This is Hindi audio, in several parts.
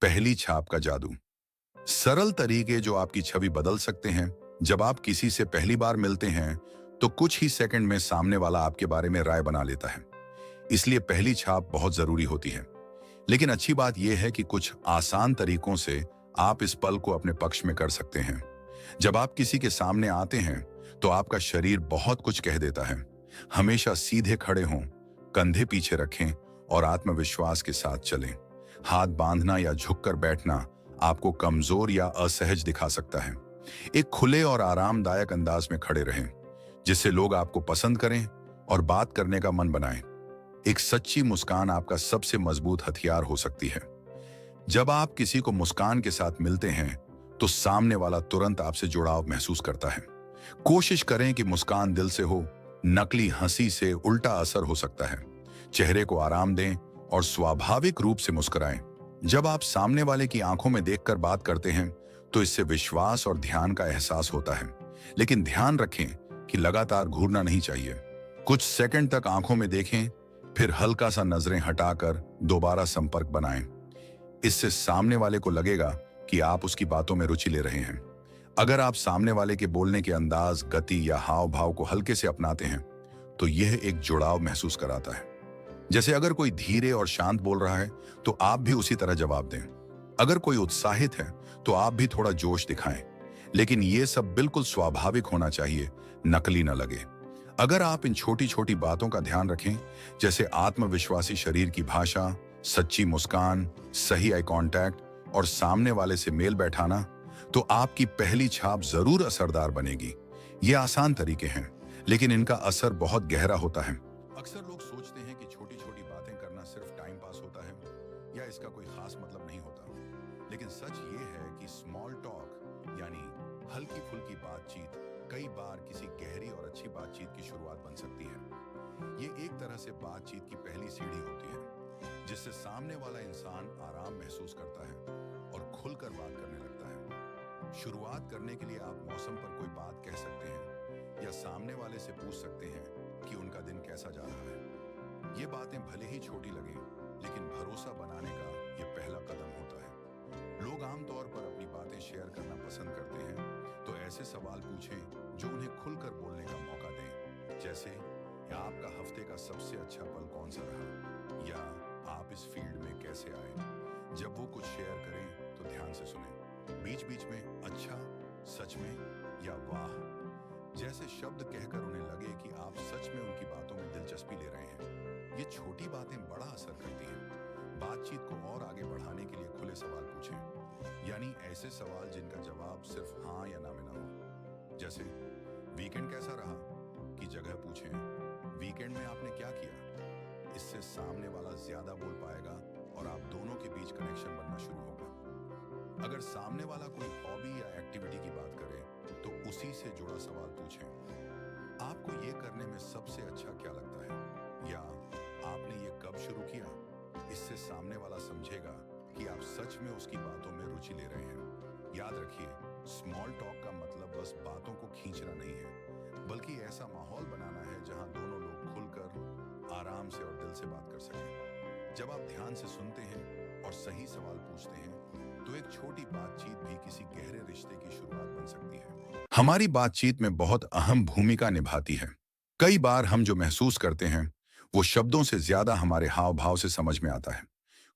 पहली छाप का जादू। सरल तरीके जो आपकी छवि बदल सकते हैं। जब आप किसी से पहली बार मिलते हैं तो कुछ ही सेकंड में सामने वाला आपके बारे में राय बना लेता है। इसलिए पहली छाप बहुत जरूरी होती है। लेकिन अच्छी बात यह है कि कुछ आसान तरीकों से आप इस पल को अपने पक्ष में कर सकते हैं। जब आप किसी के सामने आते हैं तो आपका शरीर बहुत कुछ कह देता है। हमेशा सीधे खड़े हों, कंधे पीछे रखें और आत्मविश्वास के साथ चलें। हाथ बांधना या झुककर बैठना आपको कमजोर या असहज दिखा सकता है। एक खुले और आरामदायक अंदाज में खड़े रहें, जिससे लोग आपको पसंद करें और बात करने का मन बनाएं। एक सच्ची मुस्कान आपका सबसे मजबूत हथियार हो सकती है। जब आप किसी को मुस्कान के साथ मिलते हैं तो सामने वाला तुरंत आपसे जुड़ाव महसूस करता है। कोशिश करें कि मुस्कान दिल से हो, नकली हंसी से उल्टा असर हो सकता है। चेहरे को आराम दें और स्वाभाविक रूप से मुस्कुराएं। जब आप सामने वाले की आंखों में देखकर बात करते हैं तो इससे विश्वास और ध्यान का एहसास होता है। लेकिन ध्यान रखें कि लगातार घूरना नहीं चाहिए। कुछ सेकंड तक आंखों में देखें, फिर हल्का सा नजरें हटाकर दोबारा संपर्क बनाएं। इससे सामने वाले को लगेगा कि आप उसकी बातों में रुचि ले रहे हैं। अगर आप सामने वाले के बोलने के अंदाज, गति या हाव भाव को हल्के से अपनाते हैं तो यह एक जुड़ाव महसूस कराता है। जैसे अगर कोई धीरे और शांत बोल रहा है तो आप भी उसी तरह जवाब दें। अगर कोई उत्साहित है तो आप भी थोड़ा जोश दिखाएं। लेकिन यह सब बिल्कुल स्वाभाविक होना चाहिए, नकली न लगे। अगर आप इन छोटी छोटी बातों का ध्यान रखें, जैसे आत्मविश्वासी शरीर की भाषा, सच्ची मुस्कान, सही आई कांटेक्ट और सामने वाले से मेल बैठाना, तो आपकी पहली छाप जरूर असरदार बनेगी। ये आसान तरीके हैं, लेकिन इनका असर बहुत गहरा होता है। अक्सर लोग सोचते हैं कि छोटी छोटी बातें करना सिर्फ टाइम पास होता है या इसका कोई खास मतलब नहीं होता। लेकिन सच ये है कि स्मॉल टॉक यानी हल्की फुल्की बातचीत कई बार किसी गहरी और अच्छी बातचीत की शुरुआत बन सकती है। ये एक तरह से बातचीत की पहली सीढ़ी होती है, जिससे सामने वाला इंसान आराम महसूस करता है और खुलकर बात करने लगता है। शुरुआत करने के लिए आप मौसम पर कोई बात कह सकते हैं या सामने वाले से पूछ सकते हैं कि उनका दिन कैसा जा रहा है। ये बातें भले ही छोटी लगें, लेकिन भरोसा बनाने का ये पहला कदम होता है। लोग आमतौर पर अपनी बातें शेयर करना पसंद करते हैं, तो ऐसे सवाल पूछें जो उन्हें खुलकर बोलने का मौका दें। जैसे, या आपका हफ्ते का सबसे अच्छा पल कौन सा रहा, या आप इस फील्ड में कैसे आए। जब वो कुछ शेयर करें तो ध्यान से सुनें। बीच बीच में अच्छा, सच में या वाह जैसे शब्द कहकर उन्हें लगे कि आप सच में उनकी बातों में दिलचस्पी ले रहे हैं। ये छोटी बातें बड़ा असर करती हैं। बातचीत को और आगे बढ़ाने के लिए खुले सवाल पूछें, यानी ऐसे सवाल जिनका जवाब सिर्फ हाँ या ना में ना हो। जैसे, वीकेंड कैसा रहा की जगह पूछें, वीकेंड में आपने क्या किया। इससे सामने वाला ज्यादा बोल पाएगा और आप दोनों के बीच कनेक्शन बनना शुरू होगा। अगर सामने वाला कोई हॉबी या एक्टिविटी की बात करे तो उसी से जुड़ा सवाल पूछें। आपको ये करने में सबसे अच्छा क्या लगता है, या आपने ये कब शुरू किया। इससे सामने वाला समझेगा कि आप सच में उसकी बातों में रुचि ले रहे हैं। याद रखिए, स्मॉल टॉक का मतलब बस बातों को खींचना नहीं है, बल्कि ऐसा माहौल बनाना है जहां दोनों लोग खुलकर आराम से और दिल से बात कर सकें। जब आप ध्यान से सुनते हैं और सही सवाल पूछते हैं तो एक छोटी बातचीत भी किसी गहरे रिश्ते की शुरुआत बन सकती है। हमारी बातचीत में बहुत अहम भूमिका निभाती है। कई बार हम जो महसूस करते हैं वो शब्दों से ज्यादा हमारे हाव भाव से समझ में आता है।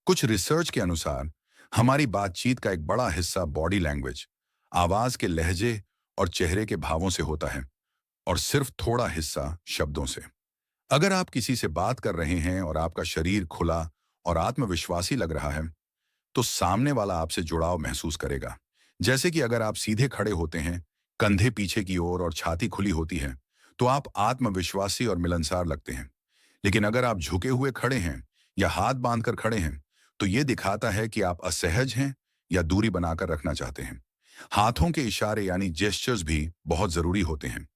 कुछ रिसर्च के अनुसार हमारी बातचीत का एक बड़ा हिस्सा बॉडी लैंग्वेज, आवाज के लहजे और चेहरे के भावों से होता है, और सिर्फ थोड़ा हिस्सा शब्दों से। अगर आप किसी से बात कर रहे हैं और आपका शरीर खुला और आत्मविश्वासी लग रहा है तो सामने वाला आपसे जुड़ाव महसूस करेगा। जैसे कि अगर आप सीधे खड़े होते हैं, कंधे पीछे की ओर और छाती खुली होती है, तो आप आत्मविश्वासी और मिलनसार लगते हैं। लेकिन अगर आप झुके हुए खड़े हैं या हाथ बांधकर खड़े हैं तो यह दिखाता है कि आप असहज हैं या दूरी बनाकर रखना चाहते हैं। हाथों के इशारे यानी जेस्चर्स भी बहुत जरूरी होते हैं।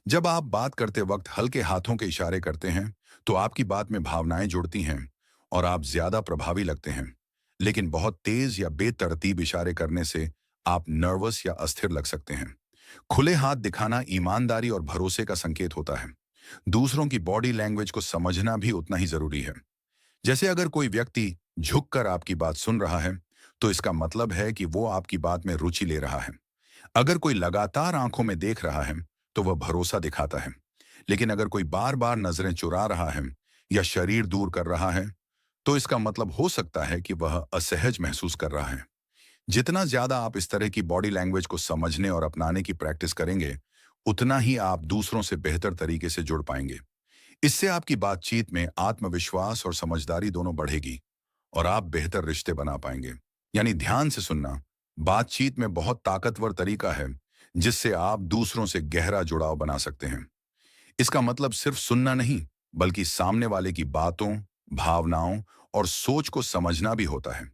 जब आप बात करते वक्त हल्के हाथों के इशारे करते हैं तो आपकी बात में भावनाएं जुड़ती हैं और आप ज्यादा प्रभावी लगते हैं। लेकिन बहुत तेज या बेतरतीब इशारे करने से आप नर्वस या अस्थिर लग सकते हैं। खुले हाथ दिखाना ईमानदारी और भरोसे का संकेत होता है। दूसरों की बॉडी लैंग्वेज को समझना भी उतना ही जरूरी है। जैसे अगर कोई व्यक्ति झुककर आपकी बात सुन रहा है तो इसका मतलब है कि वो आपकी बात में रुचि ले रहा है। अगर कोई लगातार आंखों में देख रहा है, तो वह भरोसा दिखाता है। लेकिन अगर कोई बार बार नजरें चुरा रहा है या शरीर दूर कर रहा है, तो इसका मतलब हो सकता है कि वह असहज महसूस कर रहा है। जितना ज्यादा आप इस तरह की बॉडी लैंग्वेज को समझने और अपनाने की प्रैक्टिस करेंगे, उतना ही आप दूसरों से बेहतर तरीके से जुड़ पाएंगे। इससे आपकी बातचीत में आत्मविश्वास और समझदारी दोनों बढ़ेगी और आप बेहतर रिश्ते बना पाएंगे। यानी ध्यान से सुनना बातचीत में बहुत ताकतवर तरीका है, जिससे आप दूसरों से गहरा जुड़ाव बना सकते हैं। इसका मतलब सिर्फ सुनना नहीं, बल्कि सामने वाले की बातों, भावनाओं और सोच को समझना भी होता है।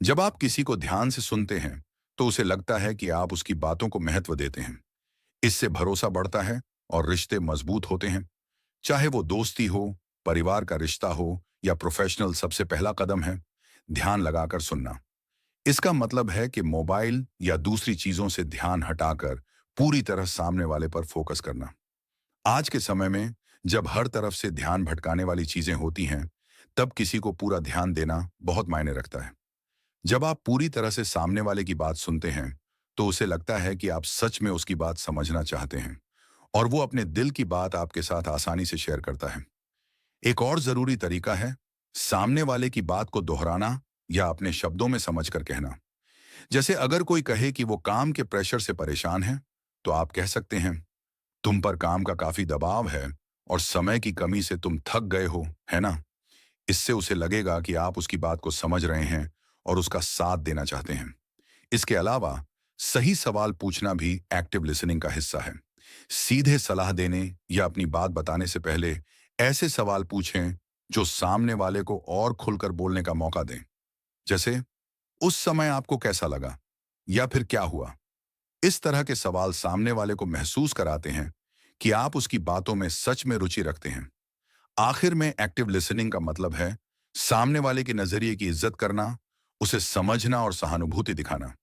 जब आप किसी को ध्यान से सुनते हैं, तो उसे लगता है कि आप उसकी बातों को महत्व देते हैं। इससे भरोसा बढ़ता है और रिश्ते मजबूत होते हैं। चाहे वो दोस्ती हो, परिवार का रिश्ता हो या प्रोफेशनल, सबसे पहला कदम है ध्यान लगाकर सुनना। इसका मतलब है कि मोबाइल या दूसरी चीजों से ध्यान हटाकर पूरी तरह सामने वाले पर फोकस करना। आज के समय में जब हर तरफ से ध्यान भटकाने वाली चीजें होती हैं, तब किसी को पूरा ध्यान देना बहुत मायने रखता है। जब आप पूरी तरह से सामने वाले की बात सुनते हैं, तो उसे लगता है कि आप सच में उसकी बात समझना चाहते हैं और वो अपने दिल की बात आपके साथ आसानी से शेयर करता है। एक और जरूरी तरीका है सामने वाले की बात को दोहराना या अपने शब्दों में समझकर कहना। जैसे अगर कोई कहे कि वो काम के प्रेशर से परेशान है, तो आप कह सकते हैं, तुम पर काम का काफी दबाव है और समय की कमी से तुम थक गए हो, है ना? इससे उसे लगेगा कि आप उसकी बात को समझ रहे हैं और उसका साथ देना चाहते हैं। इसके अलावा सही सवाल पूछना भी एक्टिव लिसनिंग का हिस्सा है। सीधे सलाह देने या अपनी बात बताने से पहले ऐसे सवाल पूछें जो सामने वाले को और खुलकर बोलने का मौका दें। जैसे, उस समय आपको कैसा लगा या फिर क्या हुआ? इस तरह के सवाल सामने वाले को महसूस कराते हैं कि आप उसकी बातों में सच में रुचि रखते हैं। आखिर में एक्टिव लिसनिंग का मतलब है सामने वाले के नजरिए की इज्जत करना, उसे समझना और सहानुभूति दिखाना।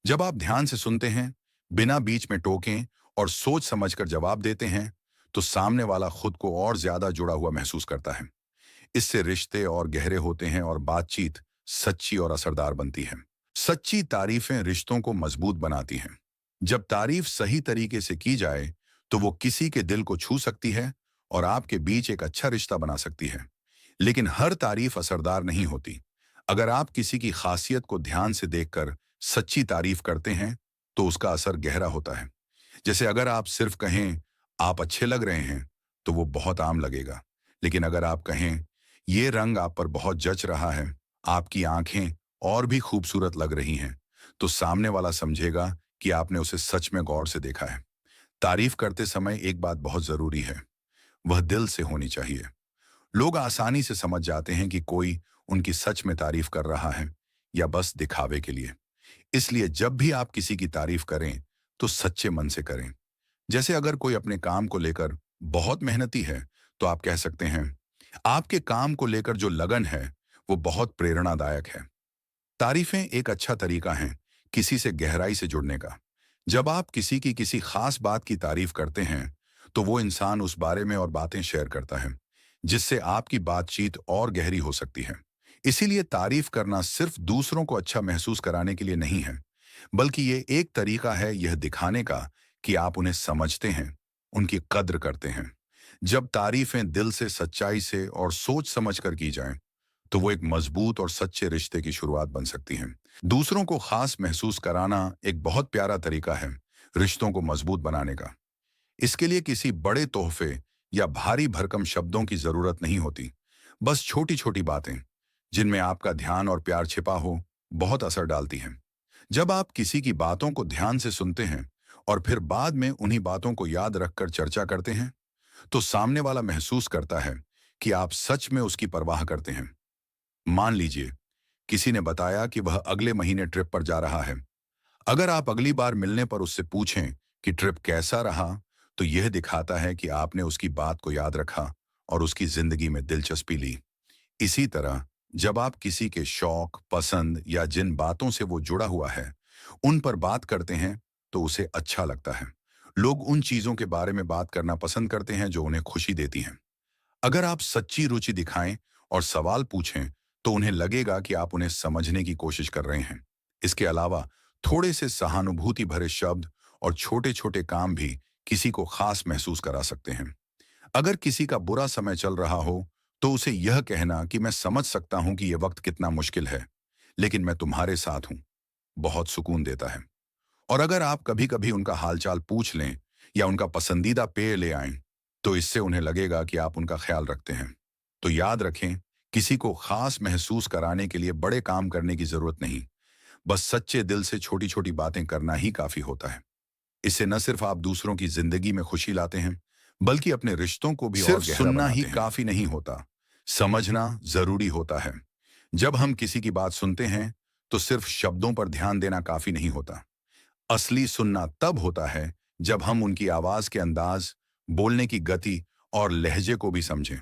जब आप ध्यान से सुनते हैं, बिना बीच में टोकें और सोच समझकर जवाब देते हैं, तो सामने वाला खुद को और ज्यादा जुड़ा हुआ महसूस करता है। इससे रिश्ते और गहरे होते हैं और बातचीत सच्ची और असरदार बनती है। सच्ची तारीफें रिश्तों को मजबूत बनाती हैं। जब तारीफ सही तरीके से की जाए, तो वो किसी के दिल को छू सकती है और आपके बीच एक अच्छा रिश्ता बना सकती है। लेकिन हर तारीफ असरदार नहीं होती। अगर आप किसी की खासियत को ध्यान से देखकर सच्ची तारीफ करते हैं, तो उसका असर गहरा होता है। जैसे अगर आप सिर्फ कहें, आप अच्छे लग रहे हैं, तो वो बहुत आम लगेगा। लेकिन अगर आप कहें, ये रंग आप पर बहुत जच रहा है, आपकी आंखें और भी खूबसूरत लग रही हैं, तो सामने वाला समझेगा कि आपने उसे सच में गौर से देखा है। तारीफ करते समय एक बात बहुत जरूरी है, वह दिल से होनी चाहिए। लोग आसानी से समझ जाते हैं कि कोई उनकी सच में तारीफ कर रहा है या बस दिखावे के लिए। इसलिए जब भी आप किसी की तारीफ करें, तो सच्चे मन से करें। जैसे अगर कोई अपने काम को लेकर बहुत मेहनती है, तो आप कह सकते हैं, आपके काम को लेकर जो लगन है, वो बहुत प्रेरणादायक है। तारीफें एक अच्छा तरीका है किसी से गहराई से जुड़ने का। जब आप किसी की किसी खास बात की तारीफ करते हैं, तो वो इंसान उस बारे में और बातें शेयर करता है, जिससे आपकी बातचीत और गहरी हो सकती है। इसीलिए तारीफ करना सिर्फ दूसरों को अच्छा महसूस कराने के लिए नहीं है, बल्कि ये एक तरीका है यह दिखाने का कि आप उन्हें समझते हैं, उनकी कद्र करते हैं। जब तारीफें दिल से, सच्चाई से और सोच समझकर की जाएं, तो वो एक मजबूत और सच्चे रिश्ते की शुरुआत बन सकती हैं। दूसरों को खास महसूस कराना एक बहुत प्यारा तरीका है रिश्तों को मजबूत बनाने का। इसके लिए किसी बड़े तोहफे या भारी भरकम शब्दों की जरूरत नहीं होती। बस छोटी छोटी बातें, जिनमें आपका ध्यान और प्यार छिपा हो, बहुत असर डालती हैं। जब आप किसी की बातों को ध्यान से सुनते हैं और फिर बाद में उन्हीं बातों को याद रखकर चर्चा करते हैं, तो सामने वाला महसूस करता है कि आप सच में उसकी परवाह करते हैं। मान लीजिए, किसी ने बताया कि वह अगले महीने ट्रिप पर जा रहा है। अगर आप अगली बार मिलने पर उससे पूछें कि ट्रिप कैसा रहा, तो यह दिखाता है कि आपने उसकी बात को याद रखा और उसकी जिंदगी में दिलचस्पी ली। इसी तरह, जब आप किसी के शौक, पसंद या जिन बातों से वो जुड़ा हुआ है, उन पर बात करते हैं, तो उसे अच्छा लगता है। लोग उन चीजों के बारे में बात करना पसंद करते हैं जो उन्हें खुशी देती हैं। अगर आप सच्ची रुचि दिखाएं और सवाल पूछें, तो उन्हें लगेगा कि आप उन्हें समझने की कोशिश कर रहे हैं। इसके अलावा थोड़े से सहानुभूति भरे शब्द और छोटे छोटे काम भी किसी को खास महसूस करा सकते हैं। अगर किसी का बुरा समय चल रहा हो, तो उसे यह कहना कि मैं समझ सकता हूं कि यह वक्त कितना मुश्किल है, लेकिन मैं तुम्हारे साथ हूं, बहुत सुकून देता है। और अगर आप कभी कभी उनका हालचाल पूछ लें या उनका पसंदीदा पेय ले आएं, तो इससे उन्हें लगेगा कि आप उनका ख्याल रखते हैं। तो याद रखें, किसी को खास महसूस कराने के लिए बड़े काम करने की जरूरत नहीं, बस सच्चे दिल से छोटी छोटी बातें करना ही काफी होता है। इससे न सिर्फ आप दूसरों की जिंदगी में खुशी लाते हैं, बल्कि अपने रिश्तों को भी और सिर्फ गहरा सुनना बनाते ही हैं। काफी नहीं होता। समझना जरूरी होता है। जब हम किसी की बात सुनते हैं, तो सिर्फ शब्दों पर ध्यान देना काफी नहीं होता। असली सुनना तब होता है जब हम उनकी आवाज के अंदाज, बोलने की गति और लहजे को भी समझें।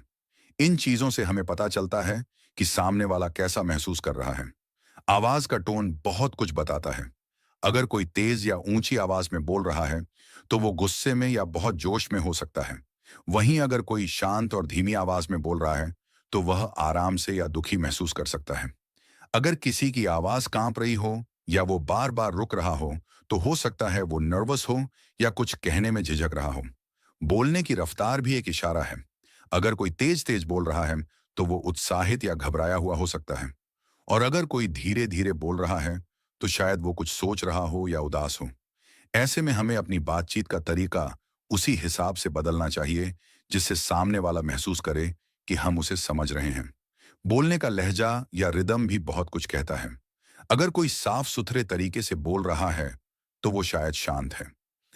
इन चीजों से हमें पता चलता है कि सामने वाला कैसा महसूस कर रहा है। आवाज का टोन बहुत कुछ बताता है। अगर कोई तेज या ऊंची आवाज में बोल रहा है, तो वो गुस्से में या बहुत जोश में हो सकता है। वहीं अगर कोई शांत और धीमी आवाज में बोल रहा है, तो वह आराम से या दुखी महसूस कर सकता है। अगर किसी की आवाज कांप रही हो या वो बार बार रुक रहा हो सकता है वो नर्वस हो या कुछ कहने में झिझक रहा हो। बोलने की रफ्तार भी एक इशारा है। अगर कोई तेज तेज बोल रहा है, तो वो उत्साहित या घबराया हुआ हो सकता है। और अगर कोई धीरे धीरे बोल रहा है, तो शायद वो कुछ सोच रहा हो या उदास हो। ऐसे में हमें अपनी बातचीत का तरीका उसी हिसाब से बदलना चाहिए, जिससे सामने वाला महसूस करे कि हम उसे समझ रहे हैं। बोलने का लहजा या रिदम भी बहुत कुछ कहता है। अगर कोई साफ सुथरे तरीके से बोल रहा है, तो वो शायद शांत है।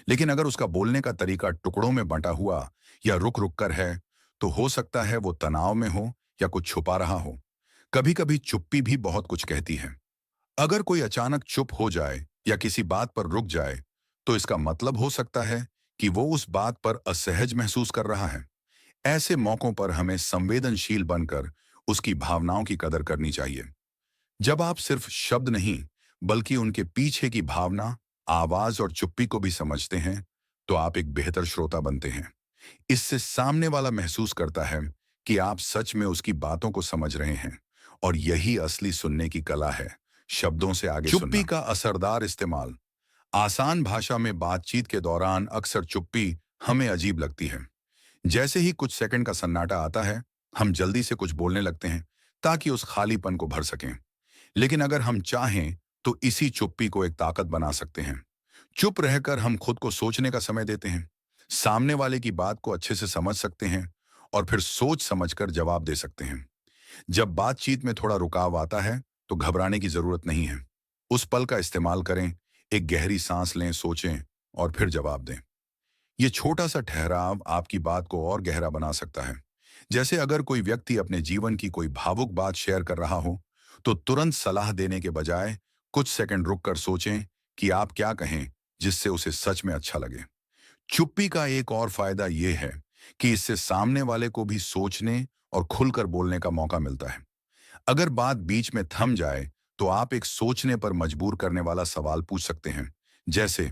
लेकिन अगर उसका बोलने का तरीका टुकड़ों में बंटा हुआ या रुक रुक कर है, तो हो सकता है वो तनाव में हो या कुछ छुपा रहा हो। कभी कभी चुप्पी भी बहुत कुछ कहती है। अगर कोई अचानक चुप हो जाए या किसी बात पर रुक जाए, तो इसका मतलब हो सकता है कि वो उस बात पर असहज महसूस कर रहा है। ऐसे मौकों पर हमें संवेदनशील बनकर उसकी भावनाओं की कदर करनी चाहिए। जब आप सिर्फ शब्द नहीं, बल्कि उनके पीछे की भावना, आवाज और चुप्पी को भी समझते हैं, तो आप एक बेहतर श्रोता बनते हैं। इससे सामने वाला महसूस करता है कि आप सच में उसकी बातों को समझ रहे हैं। और यही असली सुनने की कला है, शब्दों से आगे चुप्पी सुनना। का असरदार इस्तेमाल। आसान भाषा में बातचीत के दौरान अक्सर चुप्पी हमें अजीब लगती है। जैसे ही कुछ सेकंड का सन्नाटा आता है, हम जल्दी से कुछ बोलने लगते हैं ताकि उस खालीपन को भर सकें। लेकिन अगर हम चाहें, तो इसी चुप्पी को एक ताकत बना सकते हैं। चुप रहकर हम खुद को सोचने का समय देते हैं, सामने वाले की बात को अच्छे से समझ सकते हैं और फिर सोच समझकर जवाब दे सकते हैं। जब बातचीत में थोड़ा रुकाव आता है, तो घबराने की जरूरत नहीं है। उस पल का इस्तेमाल करें, एक गहरी सांस लें, सोचें और फिर जवाब दें। ये छोटा सा ठहराव आपकी बात को और गहरा बना सकता है। जैसे अगर कोई व्यक्ति अपने जीवन की कोई भावुक बात शेयर कर रहा हो, तो तुरंत सलाह देने के बजाय कुछ सेकंड रुककर सोचें कि आप क्या कहें, जिससे उसे सच में अच्छा लगे। चुप्पी का एक और फायदा यह है कि इससे सामने वाले को भी सोचने और खुलकर बोलने का मौका मिलता है। अगर बात बीच में थम जाए, तो आप एक सोचने पर मजबूर करने वाला सवाल पूछ सकते हैं, जैसे,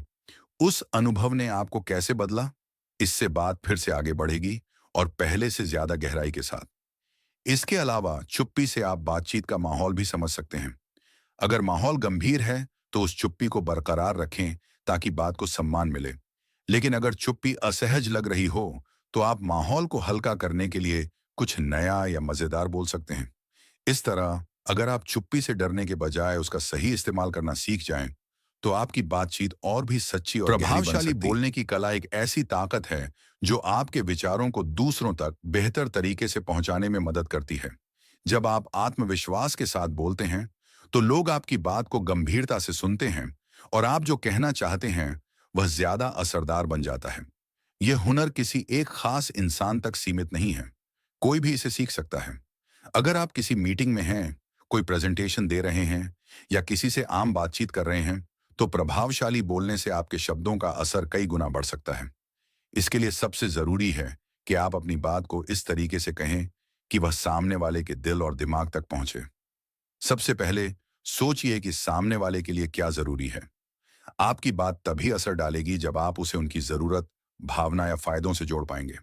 उस अनुभव ने आपको कैसे बदला? इससे बात फिर से आगे बढ़ेगी और पहले से ज्यादा गहराई के साथ। इसके अलावा चुप्पी से आप बातचीत का माहौल भी समझ सकते हैं। अगर माहौल गंभीर है, तो उस चुप्पी को बरकरार रखें ताकि बात को सम्मान मिले। लेकिन अगर चुप्पी असहज लग रही हो, तो आप माहौल को हल्का करने के लिए कुछ नया या मजेदार बोल सकते हैं। इस तरह अगर आप चुप्पी से डरने के बजाय उसका सही इस्तेमाल करना सीख जाएं, तो आपकी बातचीत और भी सच्ची और गहरी बन प्रभावशाली सकती है। बोलने की कला एक ऐसी ताकत है जो आपके विचारों को दूसरों तक बेहतर तरीके से पहुंचाने में मदद करती है। जब आप आत्मविश्वास के साथ बोलते हैं, तो लोग आपकी बात को गंभीरता से सुनते हैं और आप जो कहना चाहते हैं, वह ज्यादा असरदार बन जाता है। यह हुनर किसी एक खास इंसान तक सीमित नहीं है, कोई भी इसे सीख सकता है। अगर आप किसी मीटिंग में हैं, कोई प्रेजेंटेशन दे रहे हैं या किसी से आम बातचीत कर रहे हैं, तो प्रभावशाली बोलने से आपके शब्दों का असर कई गुना बढ़ सकता है। इसके लिए सबसे जरूरी है कि आप अपनी बात को इस तरीके से कहें कि वह सामने वाले के दिल और दिमाग तक पहुंचे। सबसे पहले सोचिए कि सामने वाले के लिए क्या जरूरी है। आपकी बात तभी असर डालेगी जब आप उसे उनकी जरूरत, भावना या फायदों से जोड़ पाएंगे।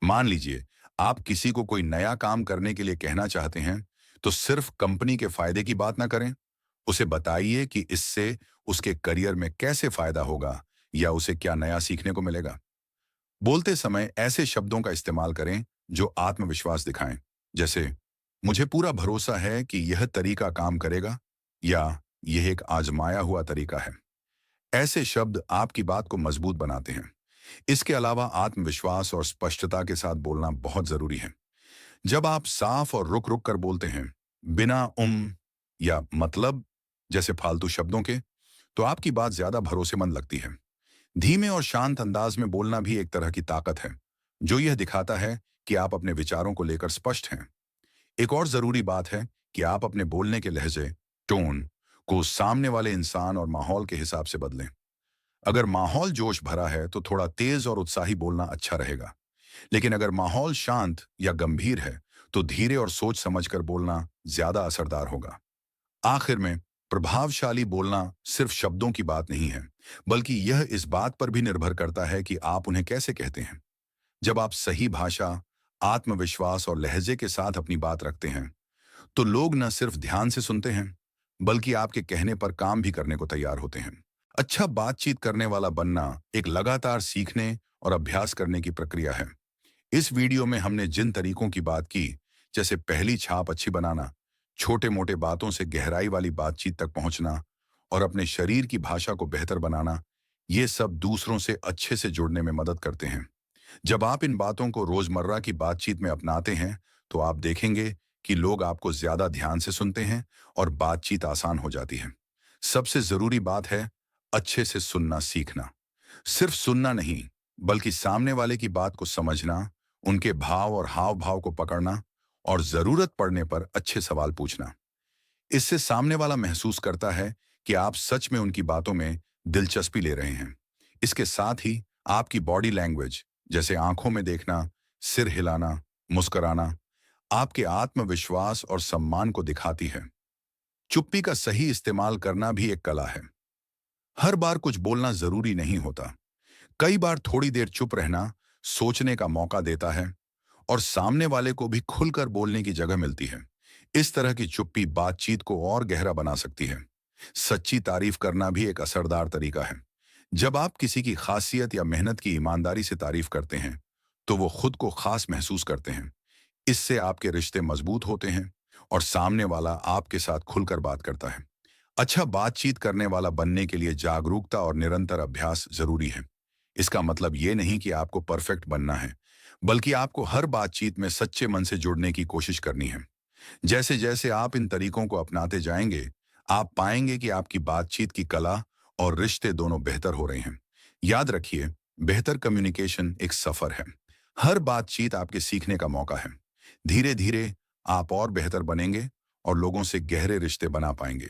मान लीजिए, आप किसी को कोई नया काम करने के लिए कहना चाहते हैं, तो सिर्फ कंपनी के फायदे की बात ना करें, उसे बताइए कि इससे उसके करियर में कैसे फायदा होगा या उसे क्या नया सीखने को मिलेगा। बोलते समय ऐसे शब्दों का इस्तेमाल करें जो आत्मविश्वास दिखाएं, जैसे मुझे पूरा भरोसा है कि यह तरीका काम करेगा या यह एक आजमाया हुआ तरीका है। ऐसे शब्द आपकी बात को मजबूत बनाते हैं। इसके अलावा आत्मविश्वास और स्पष्टता के साथ बोलना बहुत जरूरी है। जब आप साफ और रुक रुक कर बोलते हैं, बिना या मतलब जैसे फालतू शब्दों के, तो आपकी बात ज्यादा भरोसेमंद लगती है। धीमे और शांत अंदाज में बोलना भी एक तरह की ताकत है, जो यह दिखाता है कि आप अपने विचारों को लेकर स्पष्ट हैं। एक और जरूरी बात है कि आप अपने बोलने के लहजे, टोन को सामने वाले इंसान और माहौल के हिसाब से बदलें। अगर माहौल जोश भरा है तो थोड़ा तेज और उत्साही बोलना अच्छा रहेगा, लेकिन अगर माहौल शांत या गंभीर है तो धीरे और सोच समझकर बोलना ज्यादा असरदार होगा। आखिर में, प्रभावशाली बोलना सिर्फ शब्दों की बात नहीं है, बल्कि यह इस बात पर भी निर्भर करता है कि आप उन्हें कैसे कहते हैं। जब आप सही भाषा, आत्मविश्वास और लहजे के साथ अपनी बात रखते हैं, तो लोग न सिर्फ ध्यान से सुनते हैं, बल्कि आपके कहने पर काम भी करने को तैयार होते हैं। अच्छा बातचीत करने वाला बनना एक लगातार सीखने और अभ्यास करने की प्रक्रिया है। इस वीडियो में हमने जिन तरीकों की बात की, जैसे पहली छाप अच्छी बनाना, छोटे मोटे बातों से गहराई वाली बातचीत तक पहुंचना और अपने शरीर की भाषा को बेहतर बनाना, ये सब दूसरों से अच्छे से जुड़ने में मदद करते हैं। जब आप इन बातों को रोजमर्रा की बातचीत में अपनाते हैं, तो आप देखेंगे कि लोग आपको ज्यादा ध्यान से सुनते हैं और बातचीत आसान हो जाती है। सबसे जरूरी बात है अच्छे से सुनना सीखना। सिर्फ सुनना नहीं, बल्कि सामने वाले की बात को समझना, उनके भाव और हाव भाव को पकड़ना और जरूरत पड़ने पर अच्छे सवाल पूछना। इससे सामने वाला महसूस करता है कि आप सच में उनकी बातों में दिलचस्पी ले रहे हैं। इसके साथ ही आपकी बॉडी लैंग्वेज, जैसे आंखों में देखना, सिर हिलाना, मुस्कुराना, आपके आत्मविश्वास और सम्मान को दिखाती है। चुप्पी का सही इस्तेमाल करना भी एक कला है। हर बार कुछ बोलना जरूरी नहीं होता। कई बार थोड़ी देर चुप रहना सोचने का मौका देता है और सामने वाले को भी खुलकर बोलने की जगह मिलती है। इस तरह की चुप्पी बातचीत को और गहरा बना सकती है। सच्ची तारीफ करना भी एक असरदार तरीका है। जब आप किसी की खासियत या मेहनत की ईमानदारी से तारीफ करते हैं, तो वो खुद को खास महसूस करते हैं। इससे आपके रिश्ते मजबूत होते हैं और सामने वाला आपके साथ खुलकर बात करता है। अच्छा बातचीत करने वाला बनने के लिए जागरूकता और निरंतर अभ्यास जरूरी है। इसका मतलब ये नहीं कि आपको परफेक्ट बनना है, बल्कि आपको हर बातचीत में सच्चे मन से जुड़ने की कोशिश करनी है। जैसे जैसे आप इन तरीकों को अपनाते जाएंगे, आप पाएंगे कि आपकी बातचीत की कला और रिश्ते दोनों बेहतर हो रहे हैं। याद रखिए, बेहतर कम्युनिकेशन एक सफर है। हर बातचीत आपके सीखने का मौका है। धीरे धीरे आप और बेहतर बनेंगे और लोगों से गहरे रिश्ते बना पाएंगे।